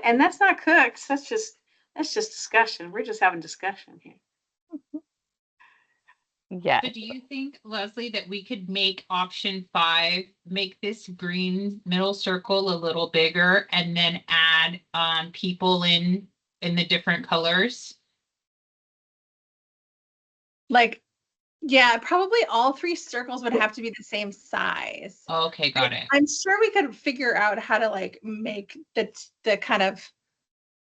And that's not cooks. That's just discussion. We're just having discussion here. Yeah. So do you think, Leslie, that we could make option 5, make this green middle circle a little bigger and then add people in the different colors? Like, yeah, probably all 3 circles would have to be the same size. Okay, got it. I'm sure we could figure out how to like make the kind of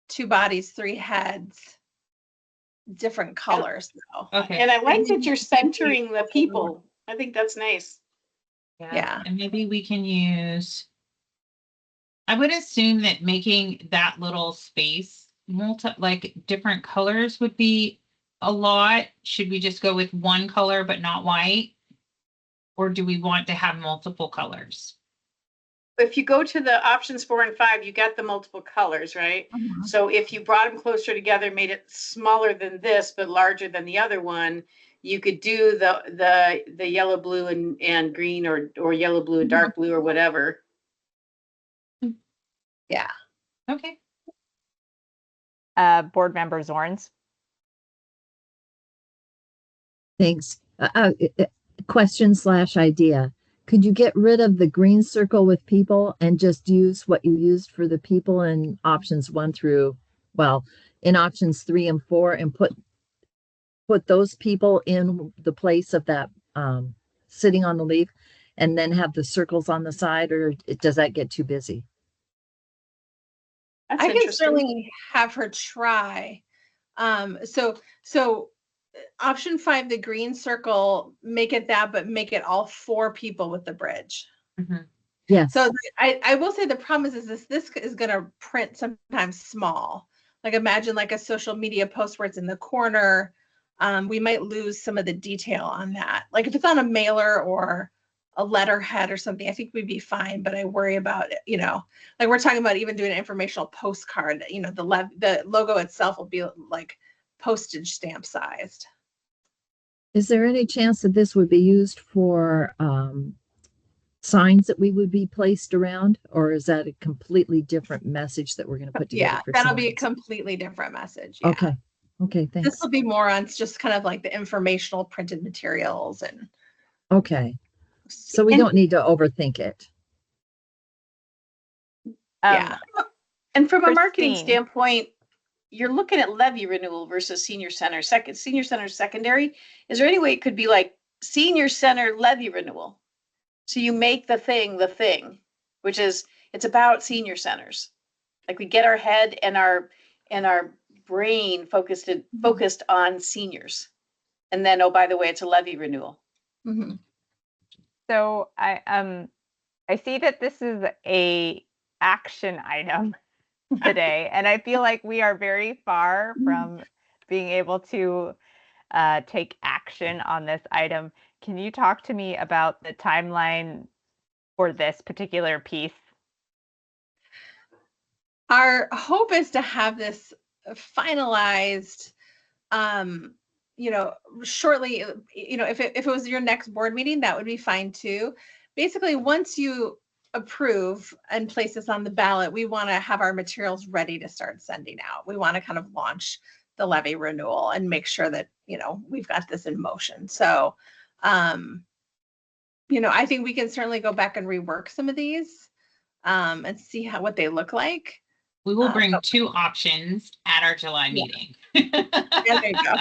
2 bodies, 3 heads different colors though. Okay. And I like that you're centering the people. I think that's nice. Yeah. And maybe we can use, I would assume that making that little space like different colors would be a lot. Should we just go with one color but not white? Or do we want to have multiple colors? If you go to the options 4 and 5, you got the multiple colors, right? Mhm. So if you brought them closer together, made it smaller than this, but larger than the other one, you could do the yellow, blue, and green, or yellow, blue, and dark blue, or whatever. Yeah. Okay. Board member Zorns. Thanks. Question/idea. Could you get rid of the green circle with people and just use what you used for the people in options 1 through, well, in options 3 and 4, and put those people in the place of that sitting on the leaf, and then have the circles on the side, or does that get too busy? That's I can interesting. certainly have her try. So option 5, the green circle, make it that, but make it all 4 people with the bridge. Mhm. Yes. So I will say the problem is this is going to print sometimes small. Like imagine like a social media post where it's in the corner. We might lose some of the detail on that. Like if it's on a mailer or a letterhead or something, I think we'd be fine. But I worry about, like we're talking about even doing an informational postcard, the logo itself will be like postage stamp sized. Is there any chance that this would be used for signs that we would be placed around, or is that a completely different message that we're going to put together? Yeah, for that'll be a signs? completely different message. Yeah. Okay, thanks. This will be more on just kind of like the informational printed materials and. Okay, so we don't need to overthink it. Yeah. And from a marketing Christine. standpoint, you're looking at levy renewal versus senior center. Senior center secondary. Is there any way it could be like senior center levy renewal? So you make the thing, which is, it's about senior centers. Like we get our head and our brain focused on seniors. And then, oh, by the way, it's a levy renewal. Mm-hmm. So I see that this is a action item today, and I feel like we are very far from being able to take action on this item. Can you talk to me about the timeline for this particular piece? Our hope is to have this finalized, shortly. If it was your next board meeting, that would be fine too. Basically, once you approve and place this on the ballot, we want to have our materials ready to start sending out. We want to kind of launch the levy renewal and make sure that, we've got this in motion. So, I think we can certainly go back and rework some of these and see what they look like. We will bring 2 options at our July meeting. There you go.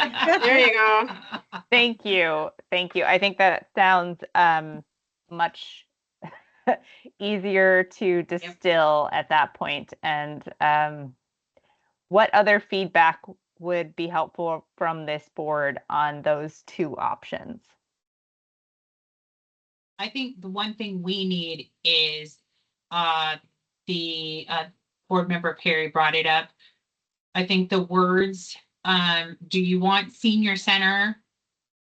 There you go. Thank you. I think that sounds much easier to distill at that point. And what other feedback would be helpful from this board on those 2 options? I think the one thing we need is the board member Perry brought it up. I think the words, do you want senior center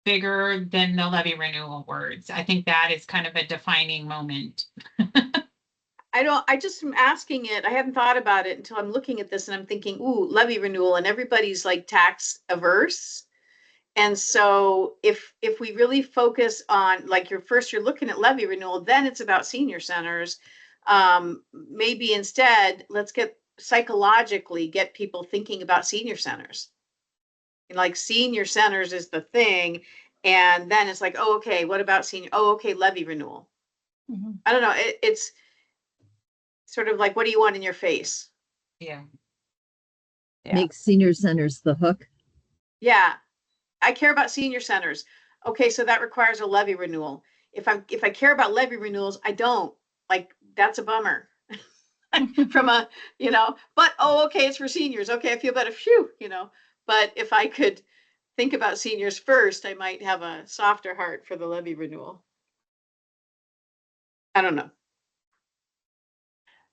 bigger than the levy renewal words? I think that is kind of a defining moment. I just am asking it. I hadn't thought about it until I'm looking at this and I'm thinking, ooh, levy renewal, and everybody's like tax averse. And so if we really focus on like you're looking at levy renewal, then it's about senior centers. Maybe instead, let's get psychologically get people thinking about senior centers. And like senior centers is the thing. And then it's like, oh, okay, what about senior? Oh, okay, levy renewal. Mhm. I don't know. It's sort of like, what do you want in your face? Yeah. Yeah. Make senior centers the hook. Yeah, I care about senior centers. Okay, so that requires a levy renewal. If I care about levy renewals, I don't. Like, that's a bummer. From a, but oh, okay, it's for seniors. Okay, I feel better. Phew, But if I could think about seniors first, I might have a softer heart for the levy renewal. I don't know.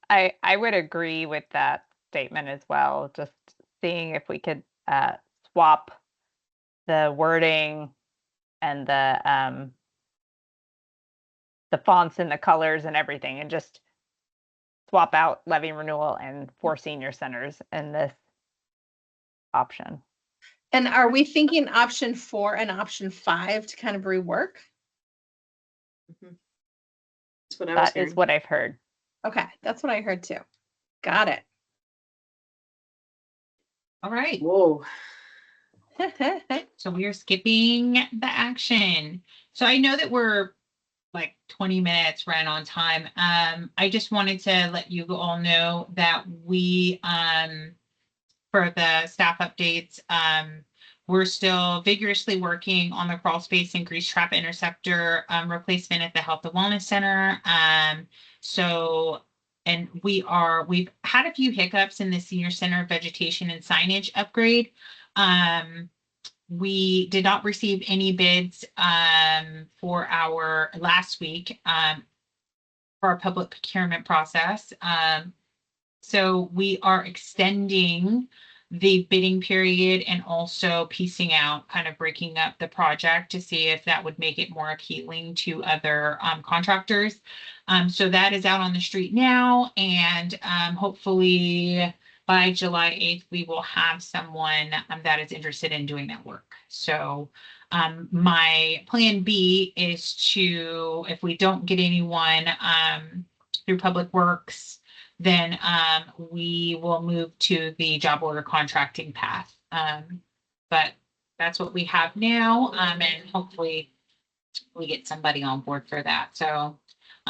I would agree with that statement as well. Just seeing if we could swap the wording and the fonts and the colors and everything, and just swap out levy renewal and for senior centers in this option. And are we thinking option 4 and option 5 to kind of rework? That's what I was That is hearing. what I've heard. Okay, that's what I heard too. Got it. All right. Whoa. So we are skipping the action. So I know that we're like 20 minutes right on time. I just wanted to let you all know that we, for the staff updates, we're still vigorously working on the crawl space and grease trap interceptor replacement at the Health and Wellness Center. And we've had a few hiccups in the senior center vegetation and signage upgrade. We did not receive any bids for our last week for our public procurement process. So we are extending the bidding period and also piecing out, kind of breaking up the project to see if that would make it more appealing to other contractors. So that is out on the street now, and hopefully by July 8th, we will have someone that is interested in doing that work. So my plan B is to, if we don't get anyone through Public Works, then we will move to the job order contracting path. But that's what we have now, and hopefully we get somebody on board for that. So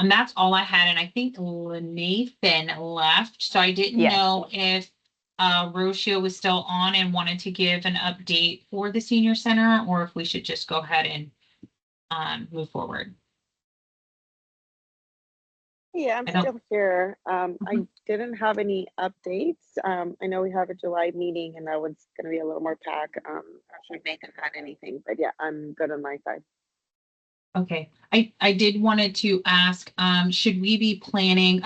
that's all I had. And I think Nathan left, so I didn't Yes. know if Rocio was still on and wanted to give an update for the senior center, or if we should just go ahead and move forward. Yeah, I'm still here. I didn't have any updates. I know we have a July meeting and that was going to be a little more packed. Actually, Nathan had anything, but yeah, I'm good on my side. Okay, I did wanted to ask, should we be planning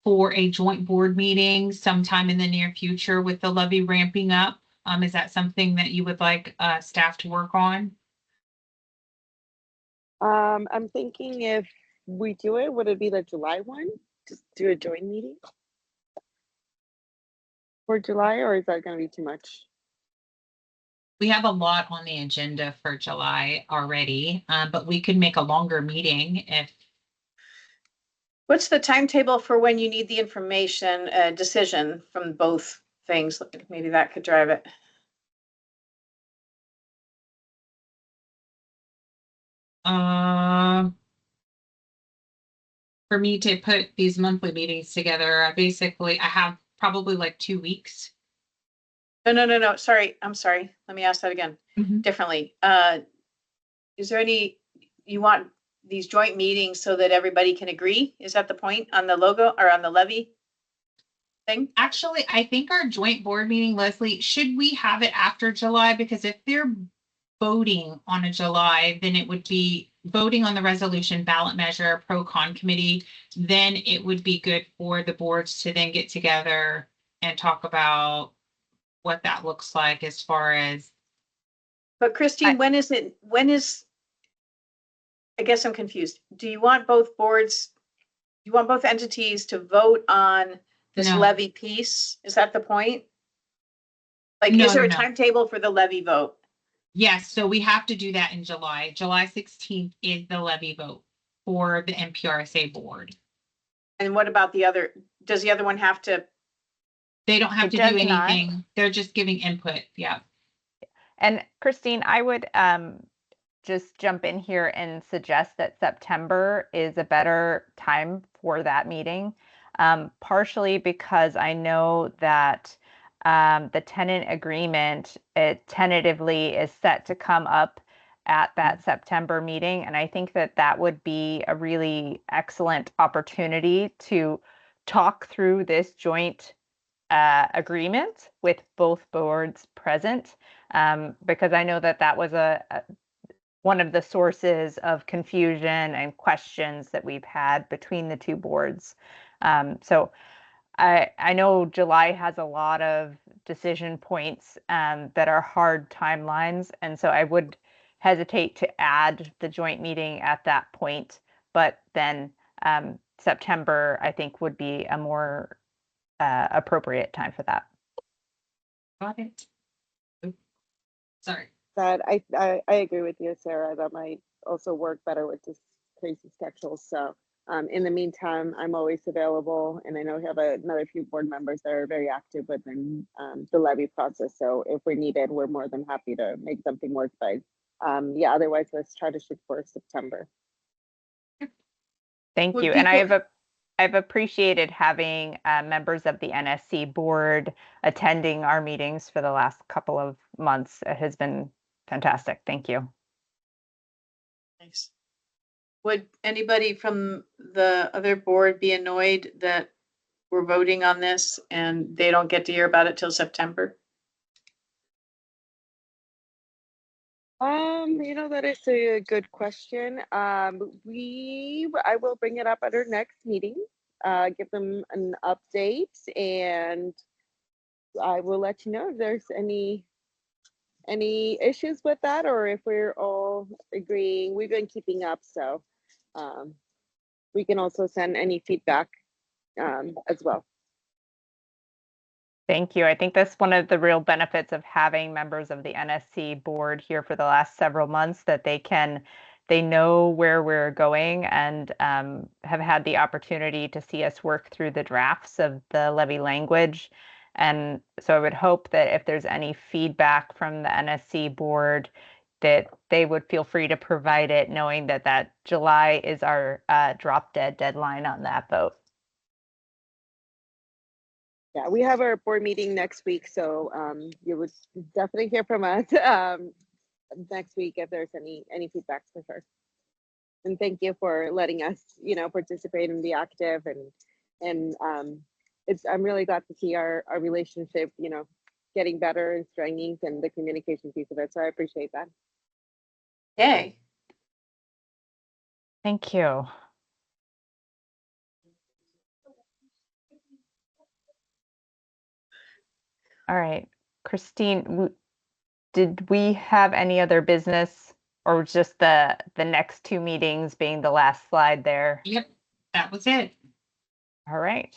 for a joint board meeting sometime in the near future with the levy ramping up? Is that something that you would like staff to work on? I'm thinking if we do it, would it be the July one? Just do a joint meeting for July, or is that going to be too much? We have a lot on the agenda for July already, but we could make a longer meeting if. What's the timetable for when you need the information decision from both things? Maybe that could drive it. For me to put these monthly meetings together, basically I have probably like 2 weeks. No. Sorry. I'm sorry. Let me ask that again differently. Is there you want these joint meetings so that everybody can agree? Is that the point on the logo or on the levy thing? Actually, I think our joint board meeting, Leslie, should we have it after July? Because if they're voting on a July, then it would be voting on the resolution ballot measure pro-con committee. Then it would be good for the boards to then get together and talk about what that looks like as far as. But Christine, when is, I guess I'm confused. Do you want both boards, you want both entities to vote on this No. levy piece? Is that the point? Like, No, is there no, a no. timetable for the levy vote? Yes, so we have to do that in July. July 16th is the levy vote for the NPRSA board. And what about the other, does the other one have to They don't have It to does do not. anything. They're just giving input. Yeah. And Christine, I would just jump in here and suggest that September is a better time for that meeting, partially because I know that the tenant agreement, it tentatively is set to come up at that September meeting. And I think that that would be a really excellent opportunity to talk through this joint agreement with both boards present, because I know that that was one of the sources of confusion and questions that we've had between the two boards. So I know July has a lot of decision points that are hard timelines, and so I would hesitate to add the joint meeting at that point. But then September, I think, would be a more appropriate time for that. Got it. Oop. Sorry. That I agree with you, Sarah. That might also work better with this crazy schedule. So in the meantime, I'm always available, and I know we have another few board members that are very active within the levy process. So if we're needed, we're more than happy to make something work. But yeah, otherwise, let's try to shoot for September. Thank Would you. And people- I've appreciated having members of the NSC board attending our meetings for the last couple of months. It has been fantastic. Thank you. Nice. Would anybody from the other board be annoyed that we're voting on this and they don't get to hear about it till September? That is a good question. I will bring it up at our next meeting, give them an update, and I will let you know if there's any issues with that, or if we're all agreeing. We've been keeping up, so we can also send any feedback as well. Thank you. I think that's one of the real benefits of having members of the NSC board here for the last several months, that they know where we're going and have had the opportunity to see us work through the drafts of the levy language. And so I would hope that if there's any feedback from the NSC board, that they would feel free to provide it, knowing that July is our drop dead deadline on that vote. Yeah, we have our board meeting next week, so you would definitely hear from us next week if there's any feedback for sure. And thank you for letting us, participate and be active, and I'm really glad to see our relationship, getting better and strengthening, and the communication piece of it. So I appreciate that. Yay. Thank you. All right, Christine, did we have any other business, or just the next two meetings being the last slide there? Yep. That was it. All right.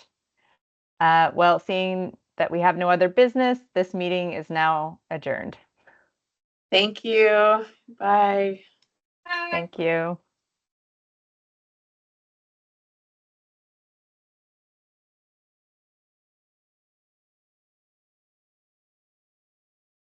Well, seeing that we have no other business, this meeting is now adjourned. Thank you. Bye. Bye. Thank you.